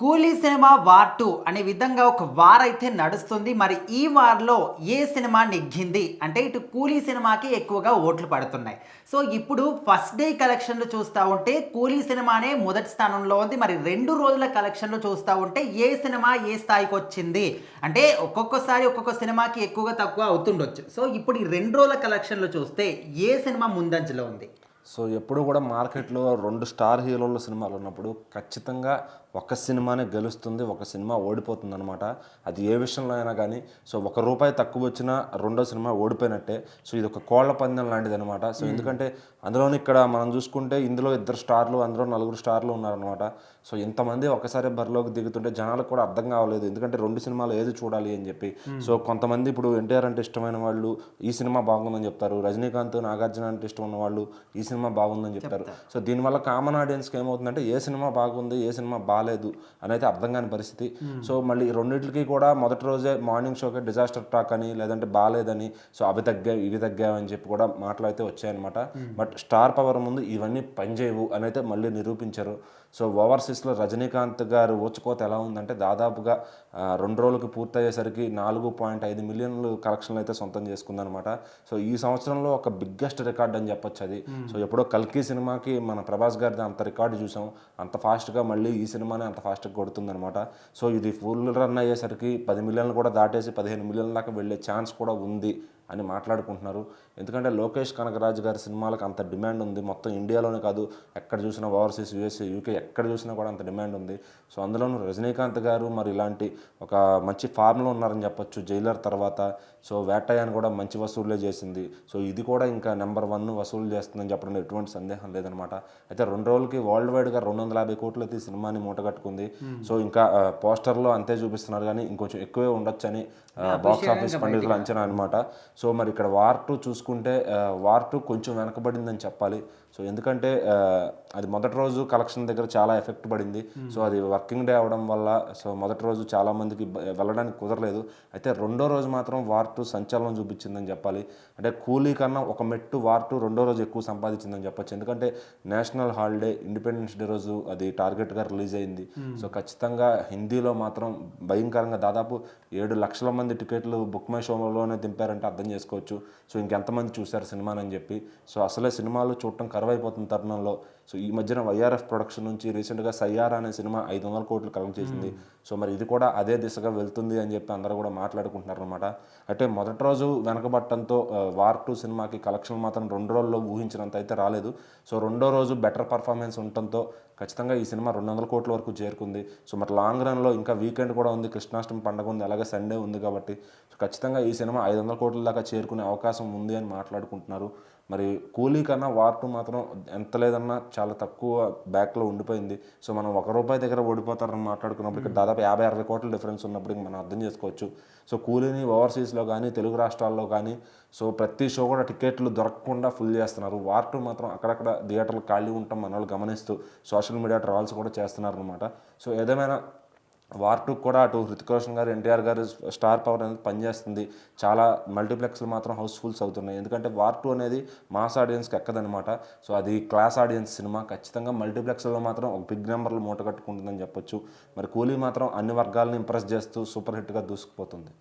కూలీ cinema war 2 అనే విధంగా ఒక వార్ అయితే నడుస్తుంది. మరి ఈ వార్‌లో ఏ సినిమా నెగ్గింది? అంటే ఇటు కూలీ సినిమాకి ఎక్కువగా ఓట్లు పడుతున్నాయి. సో, ఇప్పుడు ఫస్ట్ డే కలెక్షన్‌లు చూస్తా ఉంటే కూలీ సినిమానే మొదటి స్థానంలో ఉంది. మరి 2 రోజుల కలెక్షన్‌లు చూస్తా ఉంటే ఏ సినిమా ఏ స్థాయికొచ్చింది? అంటే ఒక్కొక్కసారి ఒక్కొక్క సినిమాకి ఎక్కువగా తక్కువ అవుతుండొచ్చు. సో, ఇప్పుడు ఈ 2 రోజుల కలెక్షన్‌లు చూస్తే ఏ సినిమా ముందంజలో ఉంది? సో ఎప్పుడు కూడా మార్కెట్లో 2 స్టార్ హీరోల సినిమాలు ఉన్నప్పుడు ఖచ్చితంగా ఒక సినిమానే గెలుస్తుంది, ఒక సినిమా ఓడిపోతుందనమాట. అది ఏ విషయంలో అయినా కానీ. సో ₹1 తక్కువ వచ్చినా రెండో సినిమా ఓడిపోయినట్టే. సో ఇది ఒక కోళ్ల పందెం లాంటిదనమాట. సో ఎందుకంటే అందులోని ఇక్కడ మనం చూసుకుంటే ఇందులో 2 స్టార్లు, అందులో 4 స్టార్లు ఉన్నారనమాట. సో ఇంతమంది ఒకసారి బరిలోకి దిగుతుంటే జనాలకు కూడా అర్థం కావలేదు. ఎందుకంటే 2 సినిమాలు ఏది చూడాలి అని చెప్పి. సో కొంతమంది ఇప్పుడు ఎన్టీఆర్ అంటే ఇష్టమైన వాళ్ళు ఈ సినిమా బాగుందని చెప్తారు. రజనీకాంత్, నాగార్జున అంటే ఇష్టం ఉన్న వాళ్ళు ఈ సినిమా బాగుందని చెప్తారు. సో దీనివల్ల కామన్ ఆడియన్స్కి ఏమవుతుందంటే ఏ సినిమా బాగుంది, ఏ సినిమా బాగాలేదు అనేది అర్థం కాని పరిస్థితి. సో మళ్ళీ రెండింటికి కూడా మొదటి రోజే మార్నింగ్ షోకి డిజాస్టర్ టాక్ అని, లేదంటే బాగాలేదని, సో అవి తగ్గాయి ఇవి తగ్గాయి అని చెప్పి కూడా మాటలు అయితే వచ్చాయన్నమాట. బట్ స్టార్ పవర్ ముందు ఇవన్నీ పనిచేయవు అని అయితే మళ్ళీ నిరూపించారు. సో ఓవర్సీస్లో రజనీకాంత్ గారు ఊచకోత ఎలా ఉందంటే దాదాపుగా 2 రోజులకి పూర్తయ్యేసరికి 4.5 మిలియన్లు కలెక్షన్లు అయితే సొంతం చేసుకుందనమాట. సో ఈ సంవత్సరంలో ఒక బిగ్గెస్ట్ రికార్డ్ అని చెప్పొచ్చు అది. సో ఎప్పుడో కల్కి సినిమాకి మన ప్రభాస్ గారిది అంత రికార్డు చూసాం, అంత ఫాస్ట్గా మళ్ళీ ఈ సినిమానే అంత ఫాస్ట్గా కొడుతుందనమాట. సో ఇది ఫుల్ రన్ అయ్యేసరికి 10 మిలియన్లు కూడా దాటేసి 15 మిలియన్ల దాకా వెళ్ళే ఛాన్స్ కూడా ఉంది అని మాట్లాడుకుంటున్నారు. ఎందుకంటే లోకేష్ కనగరాజ్ గారి సినిమాలకు అంత డిమాండ్ ఉంది. మొత్తం ఇండియాలోనే కాదు, ఎక్కడ చూసినా ఓవర్సీస్, యూఎస్ఏ, యూకే ఎక్కడ చూసినా కూడా అంత డిమాండ్ ఉంది. సో అందులోనూ రజనీకాంత్ గారు మరి ఇలాంటి ఒక మంచి ఫామ్లో ఉన్నారని చెప్పొచ్చు. జైలర్ తర్వాత సో వేటయాన్ని కూడా మంచి వసూళ్ళే చేసింది. సో ఇది కూడా ఇంకా నెంబర్ 1 వసూలు చేస్తుందని చెప్పడం ఎటువంటి సందేహం లేదనమాట. అయితే 2 రోజులకి వరల్డ్ వైడ్గా 250 కోట్లు అయితే ఈ సినిమాని మూటగట్టుకుంది. సో ఇంకా పోస్టర్లో అంతే చూపిస్తున్నారు కానీ ఇంకొంచెం ఎక్కువే ఉండొచ్చు అని బాక్స్ ఆఫీస్ పండితులు అంచనా అనమాట. సో మరి ఇక్కడ వార్ 2 చూసుకుంటే వార్ 2 కొంచెం వెనకబడిందని చెప్పాలి. సో ఎందుకంటే అది మొదటి రోజు కలెక్షన్ దగ్గర చాలా ఎఫెక్ట్ పడింది. సో అది వర్కింగ్ డే అవడం వల్ల సో మొదటి రోజు చాలామందికి వెళ్ళడానికి కుదరలేదు. అయితే రెండో రోజు మాత్రం వార్ 2 సంచలనం చూపించిందని చెప్పాలి. అంటే కూలీ కన్నా ఒక మెట్టు వార్ 2 రెండో రోజు ఎక్కువ సంపాదించిందని చెప్పొచ్చు. ఎందుకంటే నేషనల్ హాలిడే, ఇండిపెండెన్స్ డే రోజు అది టార్గెట్గా రిలీజ్ అయింది. సో ఖచ్చితంగా హిందీలో మాత్రం భయంకరంగా దాదాపు 7 లక్షల మంది టికెట్లు బుక్ మై షోలోనే దింపారంటే అర్థం చేసుకోవచ్చు. సో ఇంకెంతమంది చూశారు సినిమాని చెప్పి. సో అసలే సినిమాలు చూడటం కరువైపోతున్న తరుణంలో సో ఈ మధ్యన వైఆర్ఎఫ్ ప్రొడక్షన్ నుంచి రీసెంట్గా సయ్యారా అనే సినిమా 500 కోట్లు కలెక్ట్ చేసింది. సో మరి ఇది కూడా అదే దిశగా వెళ్తుంది అని చెప్పి అందరూ కూడా మాట్లాడుకుంటున్నారు అనమాట. అంటే మొదటి రోజు వెనకబట్టడంతో వార్ 2 సినిమాకి కలెక్షన్ మాత్రం 2 రోజుల్లో ఊహించినంత అయితే రాలేదు. సో రెండో రోజు బెటర్ పర్ఫార్మెన్స్ ఉండటంతో ఖచ్చితంగా ఈ సినిమా 200 కోట్ల వరకు చేరుకుంది. సో మరి లాంగ్ రన్లో ఇంకా వీకెండ్ కూడా ఉంది, కృష్ణాష్టమి పండుగ ఉంది, అలాగే సండే ఉంది కాబట్టి సో ఖచ్చితంగా ఈ సినిమా 500 కోట్ల దాకా చేరుకునే అవకాశం ఉంది అని మాట్లాడుకుంటున్నారు. మరి కూలీ కన్నా వార్ 2 మాత్రం ఎంత లేదన్నా చాలా తక్కువ బ్యాక్లో ఉండిపోయింది. సో మనం ₹1 దగ్గర ఓడిపోతారని మాట్లాడుకున్నప్పుడు ఇక్కడ దాదాపు 50-60 కోట్ల డిఫరెన్స్ ఉన్నప్పుడు మనం అర్థం చేసుకోవచ్చు. సో కూలీని ఓవర్సీస్లో కానీ తెలుగు రాష్ట్రాల్లో కానీ సో ప్రతి షో కూడా టికెట్లు దొరకకుండా ఫుల్ చేస్తున్నారు. వార్ 2 మాత్రం అక్కడక్కడ థియేటర్లు ఖాళీ ఉంటాం మన వాళ్ళు గమనిస్తూ సోషల్ మీడియా ట్రాల్స్ కూడా చేస్తున్నారు అనమాట. సో ఏదేమైనా వార్ 2 కూడా అటు హృతిక్ రోషన్ గారు, ఎన్టీఆర్ గారు స్టార్ పవర్ అనేది పనిచేస్తుంది. చాలా మల్టీప్లెక్స్లు మాత్రం హౌస్ఫుల్స్ అవుతున్నాయి. ఎందుకంటే వార్ 2 అనేది మాస్ ఆడియన్స్కి ఎక్కదనమాట. సో అది క్లాస్ ఆడియన్స్ సినిమా. ఖచ్చితంగా మల్టీప్లెక్స్లో మాత్రం ఒక బిగ్ నెంబర్లు మూట కట్టుకుంటుందని చెప్పొచ్చు. మరి కూలీ మాత్రం అన్ని వర్గాలను ఇంప్రెస్ చేస్తూ సూపర్ హిట్గా దూసుకుపోతుంది.